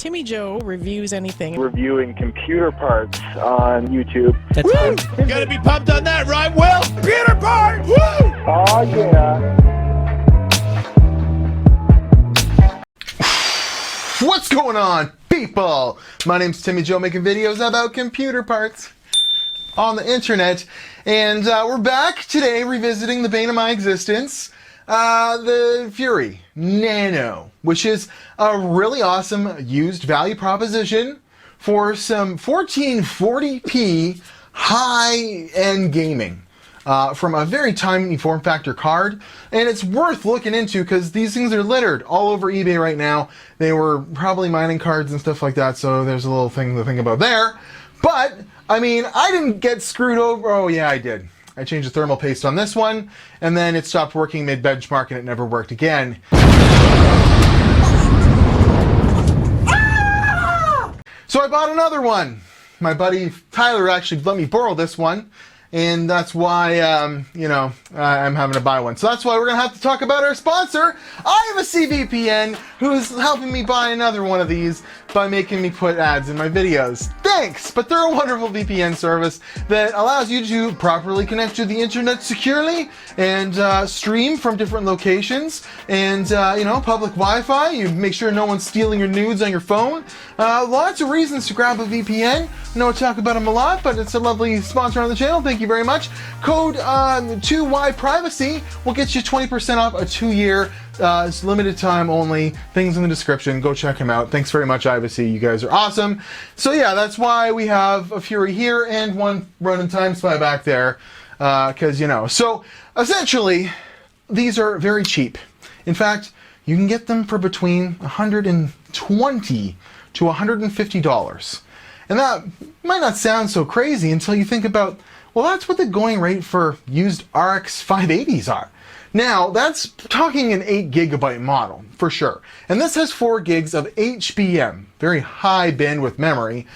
Timmy Joe reviews anything. Reviewing computer parts on YouTube. That's Woo! You gotta be pumped on that, right, Will? Computer parts! Woo! Oh yeah. What's going on, people? My name's Timmy Joe, making videos about computer parts on the internet, and we're back today revisiting the bane of my existence, the FURY NANO, which is a really awesome used value proposition for some 1440p high-end gaming. From a very tiny form factor card, and it's worth looking into because these things are littered all over eBay right now. They were probably mining cards and stuff like that, so there's a little thing to think about there. But I mean, I didn't get screwed over. Oh yeah, I did. I changed the thermal paste on this one, and then it stopped working mid-benchmark and it never worked again. So I bought another one. My buddy Tyler actually let me borrow this one. And that's why, I'm having to buy one. So that's why we're going to have to talk about our sponsor. I have a CVPN who's helping me buy another one of these by making me put ads in my videos. Thanks! But they're a wonderful VPN service that allows you to properly connect to the internet securely and stream from different locations and, public Wi-Fi. You make sure no one's stealing your nudes on your phone. Lots of reasons to grab a VPN. I know I talk about them a lot, but it's a lovely sponsor on the channel. Thank you very much. Code 2YPrivacy will get you 20% off a 2-year. It's limited time only. Things in the description. Go check them out. Thanks very much, Privacy. You guys are awesome. So yeah, that's why we have a FURY here and one running time spy back there. So essentially, these are very cheap. In fact, you can get them for between $120 to $150. And that might not sound so crazy until you think about, well, that's what the going rate for used RX 580s are. Now, that's talking an 8 gigabyte model, for sure. And this has 4 gigs of HBM, very high bandwidth memory,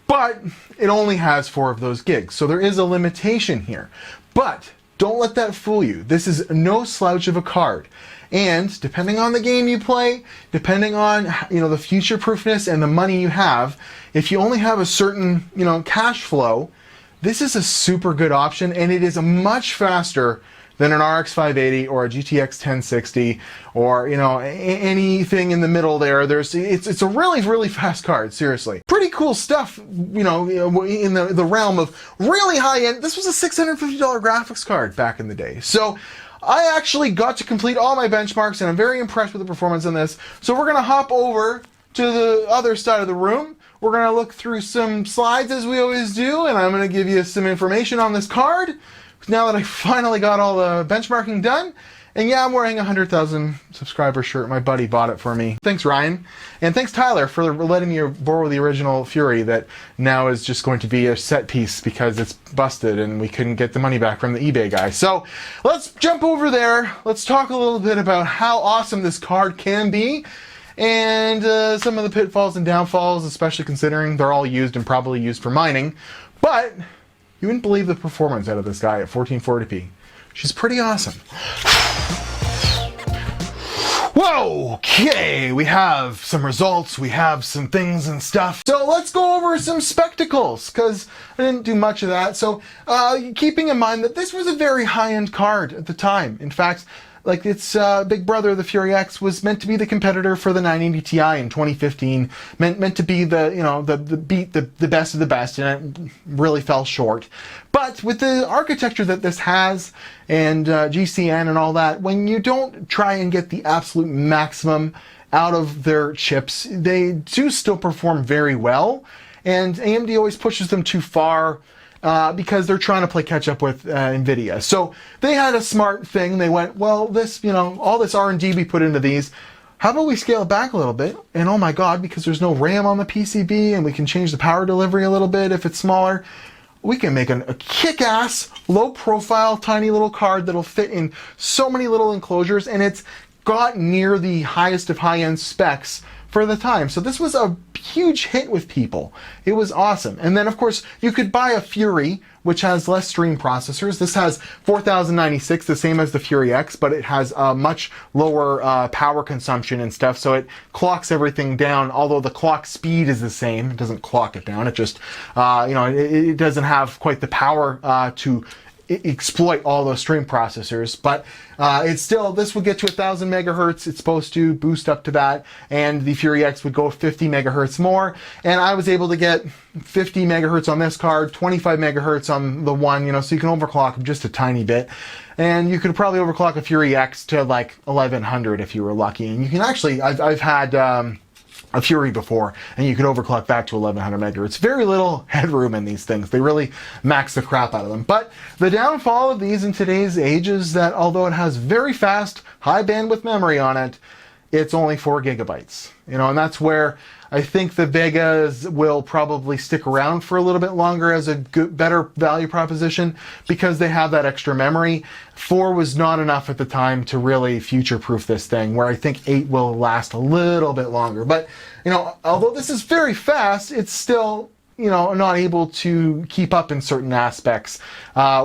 but it only has 4 of those gigs. So there is a limitation here. But don't let that fool you. This is no slouch of a card. And depending on the game you play, depending on the future proofness and the money you have, if you only have a certain cash flow, this is a super good option, and it is a much faster than an RX 580 or a GTX 1060 or anything in the middle there. It's a really fast card, seriously. Pretty cool stuff, in the realm of really high end. This was a $650 graphics card back in the day. So I actually got to complete all my benchmarks, and I'm very impressed with the performance on this. So we're going to hop over to the other side of the room. We're going to look through some slides as we always do, and I'm going to give you some information on this card now that I finally got all the benchmarking done. And yeah, I'm wearing a 100,000 subscriber shirt. My buddy bought it for me. Thanks, Ryan. And thanks, Tyler, for letting me borrow the original FURY that now is just going to be a set piece because it's busted and we couldn't get the money back from the eBay guy. So let's jump over there. Let's talk a little bit about how awesome this card can be and some of the pitfalls and downfalls, especially considering they're all used and probably used for mining. But you wouldn't believe the performance out of this guy at 1440p. She's pretty awesome. Whoa, okay, we have some results, we have some things and stuff. So let's go over some spectacles, because I didn't do much of that. So keeping in mind that this was a very high-end card at the time. In fact, like its big brother, the FURY X, was meant to be the competitor for the 980 Ti in 2015. Meant to be the best of the best, and it really fell short. But with the architecture that this has, and GCN and all that, when you don't try and get the absolute maximum out of their chips, they do still perform very well. And AMD always pushes them too far, because they're trying to play catch up with NVIDIA. So they had a smart thing. They went, well, this, all this R&D we put into these, how about we scale it back a little bit? And oh my God, because there's no RAM on the PCB and we can change the power delivery a little bit if it's smaller, we can make a kick-ass, low-profile, tiny little card that'll fit in so many little enclosures, and it's got near the highest of high-end specs for the time. So this was a huge hit with people. It was awesome. And then of course you could buy a Fury, which has less stream processors. This has 4096, the same as the Fury X, but it has a much lower power consumption and stuff, so it clocks everything down, although the clock speed is the same. It doesn't clock it down, it just, it doesn't have quite the power to exploit all those stream processors, but it's still, this would get to 1000 megahertz. It's supposed to boost up to that, and the Fury X would go 50 megahertz more, and I was able to get 50 megahertz on this card, 25 megahertz on the one, so you can overclock them just a tiny bit, and you could probably overclock a Fury X to like 1100 if you were lucky. And you can actually, I've had a Fury before, and you could overclock back to 1100 megahertz. Very little headroom in these things. They really max the crap out of them. But the downfall of these in today's age is that although it has very fast, high bandwidth memory on it, it's only 4 gigabytes. And that's where I think the Vegas will probably stick around for a little bit longer as a better value proposition because they have that extra memory. 4 was not enough at the time to really future-proof this thing, where I think 8 will last a little bit longer. But, although this is very fast, it's still, not able to keep up in certain aspects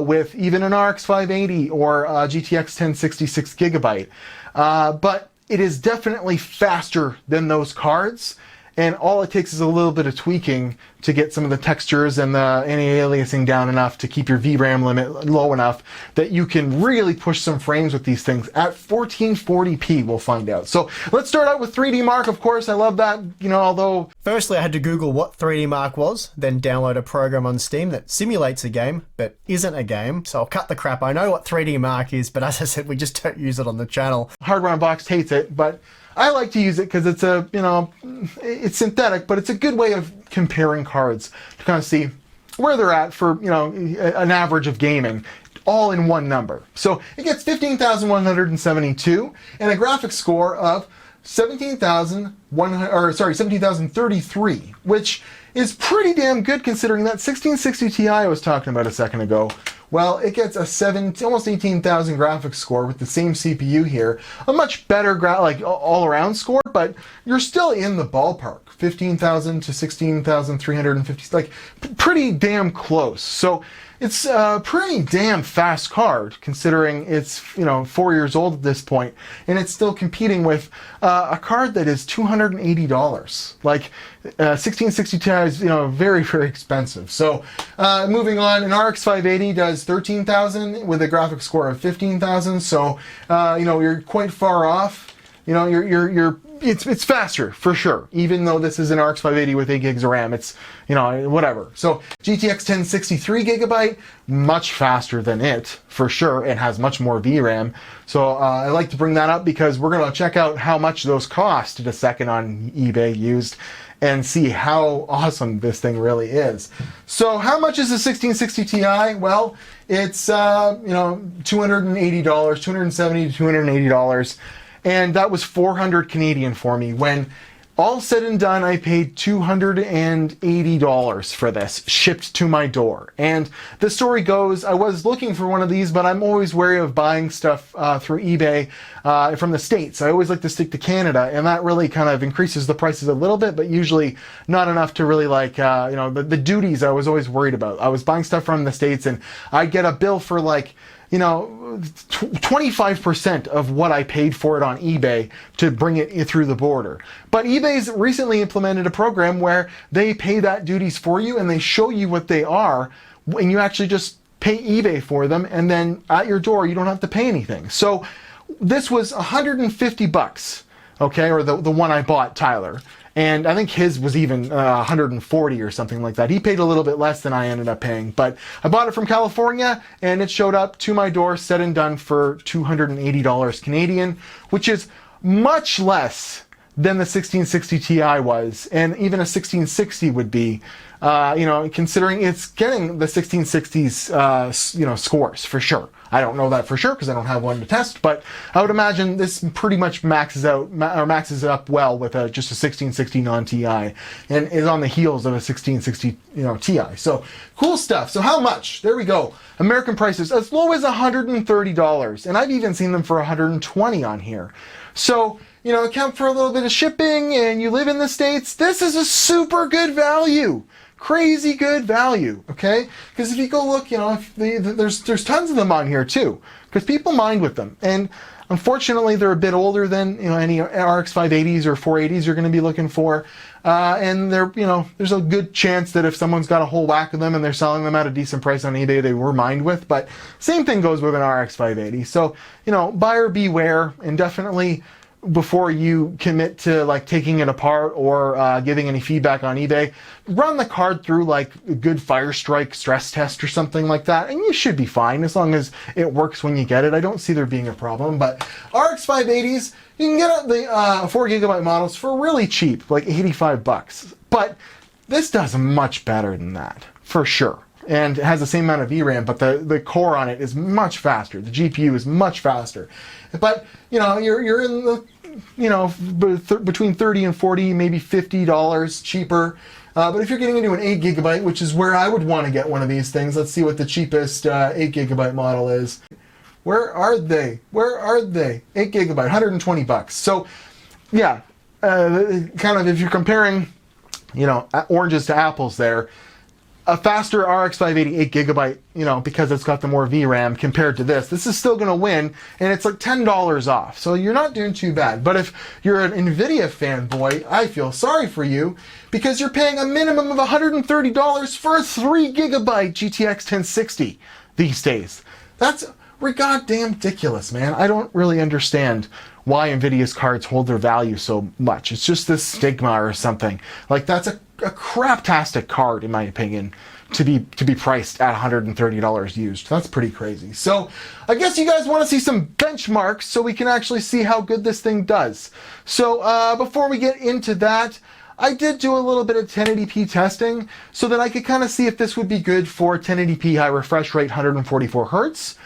with even an RX 580 or a GTX 1066 gigabyte. But it is definitely faster than those cards. And all it takes is a little bit of tweaking to get some of the textures and the anti-aliasing down enough to keep your VRAM limit low enough that you can really push some frames with these things at 1440p, we'll find out. So let's start out with 3D Mark, of course. I love that, although... Firstly, I had to Google what 3D Mark was, then download a program on Steam that simulates a game, but isn't a game. So I'll cut the crap. I know what 3D Mark is, but as I said, we just don't use it on the channel. Hardware Unboxed hates it, but I like to use it because it's it's synthetic, but it's a good way of comparing cards to kind of see where they're at for, an average of gaming, all in one number. So it gets 15,172 and a graphics score of 17,033, which is pretty damn good considering that 1660 Ti I was talking about a second ago. Well, it gets a almost 18,000 graphics score with the same CPU here. A much better all-around score, but you're still in the ballpark. 15,000 to 16,350, pretty damn close. So it's a pretty damn fast card considering it's 4 years old at this point, and it's still competing with a card that is $280. 1660 Ti is very, very expensive. So moving on, an RX 580 does 13,000 with a graphics score of 15,000. So you're quite far off. It's faster for sure, even though this is an RX 580 with 8 gigs of RAM. It's, whatever. So GTX 1063 gigabyte, much faster than it for sure, and has much more VRAM. So I like to bring that up because we're going to check out how much those cost in a second on eBay used and see how awesome this thing really is. So how much is a 1660 Ti? Well, it's $280, $270 to $280. And that was 400 Canadian for me. When all said and done, I paid $280 for this, shipped to my door. And the story goes, I was looking for one of these, but I'm always wary of buying stuff through eBay from the States. I always like to stick to Canada, and that really kind of increases the prices a little bit, but usually not enough to really the duties I was always worried about. I was buying stuff from the States, and I'd get a bill for 25% of what I paid for it on eBay to bring it through the border. But eBay's recently implemented a program where they pay that duties for you and they show you what they are, and you actually just pay eBay for them, and then at your door you don't have to pay anything. So this was $150, okay, or the one I bought, Tyler. And I think his was even 140 or something like that. He paid a little bit less than I ended up paying. But I bought it from California, and it showed up to my door, said and done, for $280 Canadian, which is much less than the 1660 Ti was, and even a 1660 would be, considering it's getting the 1660's, scores for sure. I don't know that for sure because I don't have one to test, but I would imagine this pretty much maxes up well with just a 1660 non-Ti, and is on the heels of a 1660 Ti. So cool stuff. So how much? There we go. American prices as low as $130, and I've even seen them for $120 on here. So you know, account for a little bit of shipping and you live in the States, this is a super good value. Crazy good value, okay? Because if you go look, you know, there's tons of them on here too, because people mind with them. And unfortunately, they're a bit older than, you know, any RX 580s or 480s you're going to be looking for. And they're, you know, there's a good chance that if someone's got a whole whack of them and they're selling them at a decent price on eBay, they were mined with. But same thing goes with an RX 580. So, you know, buyer beware, and definitely before you commit to like taking it apart or giving any feedback on eBay, run the card through like a good Firestrike stress test or something like that, and you should be fine as long as it works when you get it. I don't see there being a problem. But RX 580s, you can get the 4GB models for really cheap, like $85. But this does much better than that, for sure. And it has the same amount of VRAM, but the core on it is much faster. The GPU is much faster. But, you know, you're in the, you know, between 30 and 40, maybe $50 cheaper. But if you're getting into an 8GB, which is where I would want to get one of these things, let's see what the cheapest 8GB model is. Where are they? Where are they? 8GB, $120. So, yeah, kind of if you're comparing, you know, oranges to apples there, a faster RX 580 8GB, you know, because it's got the more VRAM compared to this is still going to win, and it's like $10 off. So you're not doing too bad. But if you're an NVIDIA fanboy, I feel sorry for you, because you're paying a minimum of $130 for a 3GB GTX 1060 these days. That's goddamn ridiculous, man. I don't really understand why NVIDIA's cards hold their value so much. It's just this stigma or something. Like, that's a craptastic card, in my opinion, to be priced at $130 used. That's pretty crazy. So I guess you guys want to see some benchmarks so we can actually see how good this thing does. So before we get into that, I did do a little bit of 1080p testing so that I could kind of see if this would be good for 1080p high refresh rate, 144 hertz.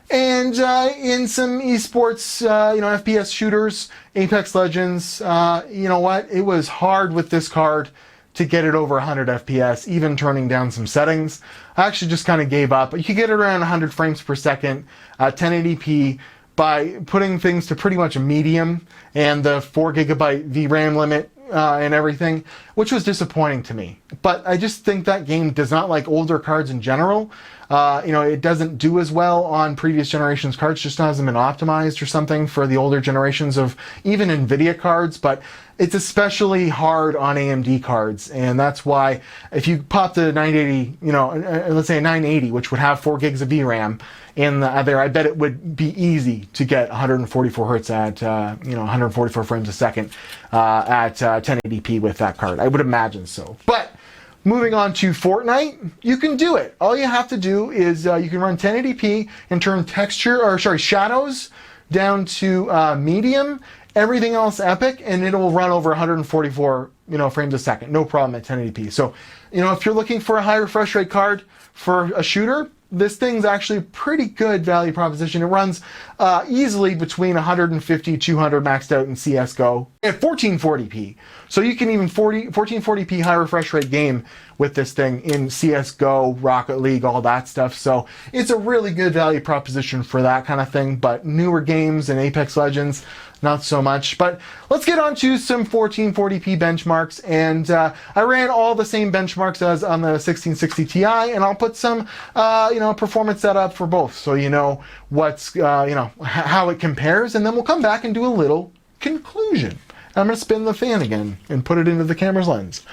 And in some esports, you know, FPS shooters, Apex Legends, you know what? It was hard with this card to get it over 100 FPS, even turning down some settings. I actually just kind of gave up. You could get it around 100 frames per second, 1080p, by putting things to pretty much a medium and the 4GB VRAM limit and everything, which was disappointing to me. But I just think that game does not like older cards in general. You know, it doesn't do as well on previous generations cards, just hasn't been optimized or something for the older generations of even NVIDIA cards, but it's especially hard on AMD cards, and that's why if you pop the 980, you know, let's say a 980, which would have 4 gigs of VRAM in there, I bet it would be easy to get 144 hertz at, you know, 144 frames a second at 1080p with that card. I would imagine so. But moving on to Fortnite, you can do it. All you have to do is you can run 1080p and turn shadows down to medium, everything else epic, and it will run over 144, you know, frames a second. No problem at 1080p. So, you know, if you're looking for a high refresh rate card for a shooter, this thing's actually a pretty good value proposition. It runs easily between 150, 200 maxed out in CSGO at 1440p. So you can even 1440p high refresh rate game with this thing in CSGO, Rocket League, all that stuff. So it's a really good value proposition for that kind of thing. But newer games and Apex Legends, not so much. But let's get on to some 1440p benchmarks, and I ran all the same benchmarks as on the 1660 Ti, and I'll put some you know, performance setup for both, so you know what's you know, how it compares, and then we'll come back and do a little conclusion. I'm going to spin the fan again and put it into the camera's lens.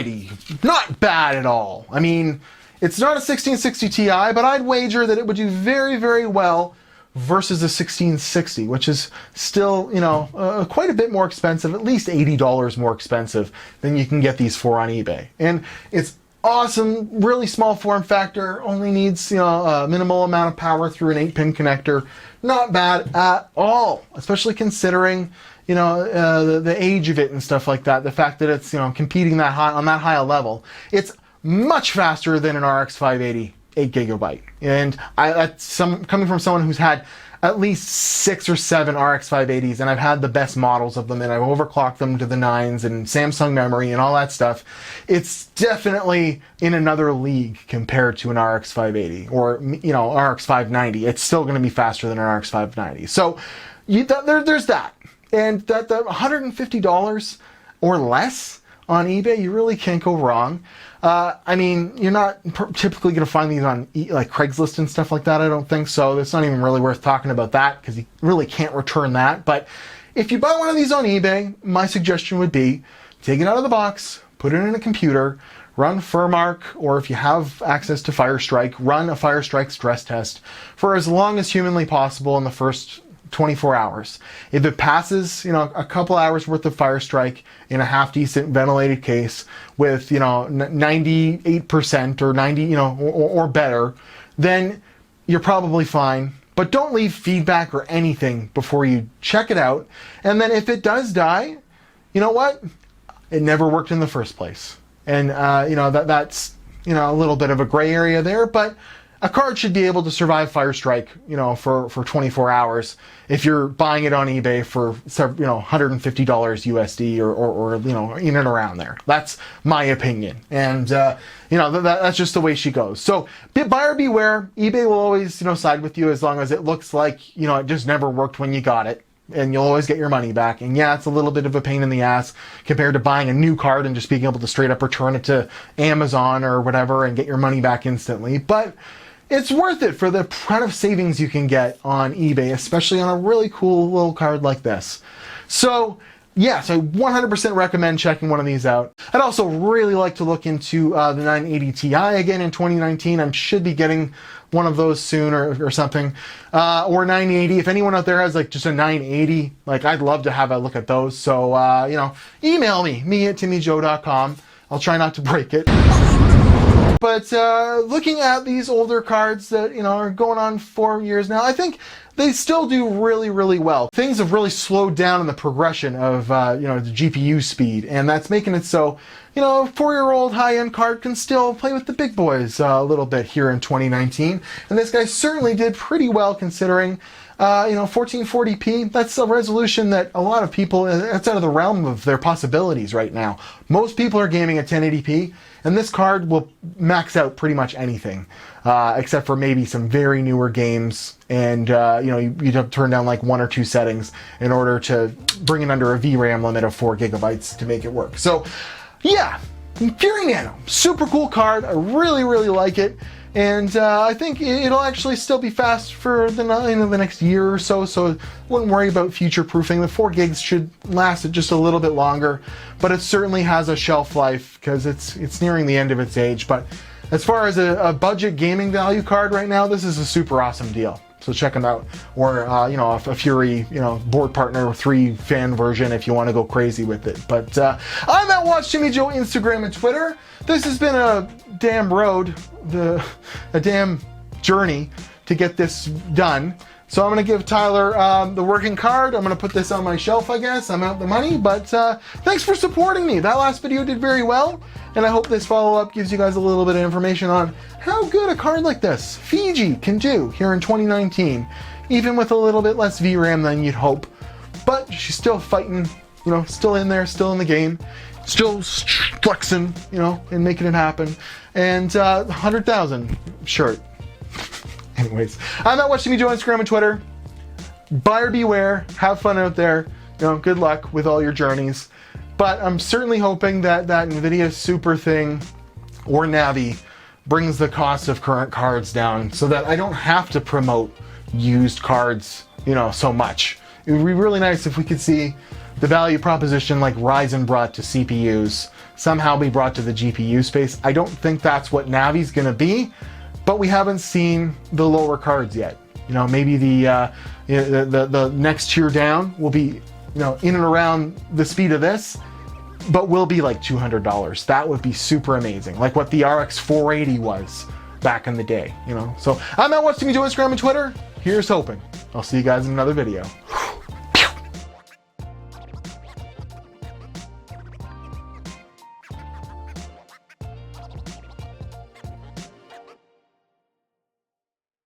alrighty. Not bad at all. I mean, it's not a 1660 Ti, but I'd wager that it would do very, very well versus a 1660, which is still, you know, quite a bit more expensive, at least $80 more expensive than you can get these for on eBay. And it's awesome, really small form factor, only needs, you know, a minimal amount of power through an 8-pin connector. Not bad at all, especially considering, you know, the age of it and stuff like that. The fact that it's, you know, competing that high on that high a level. It's much faster than an RX 580 8GB. And that's coming from someone who's had at least 6 or 7 RX 580s, and I've had the best models of them, and I've overclocked them to the 9s and Samsung memory and all that stuff. It's definitely in another league compared to an RX 580 or, you know, RX 590. It's still going to be faster than an RX 590. So there's that. And that $150 or less on eBay, you really can't go wrong. I mean, you're not typically going to find these on like Craigslist and stuff like that. I don't think so. It's not even really worth talking about that because you really can't return that. But if you buy one of these on eBay, my suggestion would be take it out of the box, put it in a computer, run Furmark, or if you have access to Firestrike, run a Firestrike stress test for as long as humanly possible in the first 24 hours. If it passes, you know, a couple hours worth of Firestrike in a half decent ventilated case with, you know, 98% or 90, you know, or better, then you're probably fine. But don't leave feedback or anything before you check it out. And then if it does die, you know what? It never worked in the first place. And, you know, that's, you know, a little bit of a gray area there, but a card should be able to survive Firestrike, you know, for 24 hours if you're buying it on eBay for, you know, $150 USD or you know, in and around there. That's my opinion. And, you know, that's just the way she goes. So buyer beware. eBay will always, you know, side with you as long as it looks like, you know, it just never worked when you got it. And you'll always get your money back. And yeah, it's a little bit of a pain in the ass compared to buying a new card and just being able to straight up return it to Amazon or whatever and get your money back instantly. But it's worth it for the kind of savings you can get on eBay, especially on a really cool little card like this. So yes, I 100% recommend checking one of these out. I'd also really like to look into the 980 Ti again in 2019. I should be getting one of those soon or something. Or 980. If anyone out there has like just a 980, like I'd love to have a look at those. So, you know, email me at timmyjoe.com. I'll try not to break it. But looking at these older cards that, you know, are going on 4 years now, I think they still do really, really well. Things have really slowed down in the progression of, you know, the GPU speed, and that's making it so, you know, a 4-year-old high-end card can still play with the big boys a little bit here in 2019. And this guy certainly did pretty well considering, you know, 1440p, that's a resolution that a lot of people, that's out of the realm of their possibilities right now. Most people are gaming at 1080p, and this card will max out pretty much anything, except for maybe some very newer games, and you know, you'd have to turn down like 1 or 2 settings in order to bring it under a VRAM limit of 4 gigabytes to make it work. So yeah, Fury Nano, super cool card. I really, really like it. And I think it'll actually still be fast for the next year or so, so wouldn't worry about future-proofing. The 4 gigs should last just a little bit longer, but it certainly has a shelf life because it's nearing the end of its age. But as far as a budget gaming value card right now, this is a super awesome deal. So check them out. Or, you know, a Fury, you know, board partner 3 fan version if you want to go crazy with it. But I'm at Watch Timmy Joe, Instagram and Twitter. This has been a damn road, a damn journey to get this done. So I'm going to give Tyler the working card. I'm going to put this on my shelf, I guess. I'm out the money, but thanks for supporting me. That last video did very well, and I hope this follow-up gives you guys a little bit of information on how good a card like this, Fiji, can do here in 2019, even with a little bit less VRAM than you'd hope. But she's still fighting, you know, still in there, still in the game, still flexing, you know, and making it happen. And 100,000 shirt. Anyways, I'm at Watch Timmy Joe, Instagram and Twitter. Buyer beware, have fun out there. You know, good luck with all your journeys. But I'm certainly hoping that that NVIDIA Super thing or Navi brings the cost of current cards down so that I don't have to promote used cards, you know, so much. It would be really nice if we could see the value proposition like Ryzen brought to CPUs somehow be brought to the GPU space. I don't think that's what Navi's gonna be, but we haven't seen the lower cards yet. You know, maybe the next tier down will be, you know, in and around the speed of this, but will be like $200. That would be super amazing, like what the RX 480 was back in the day, you know. So I'm at What's Timmy Joe, Instagram and Twitter. Here's hoping. I'll see you guys in another video.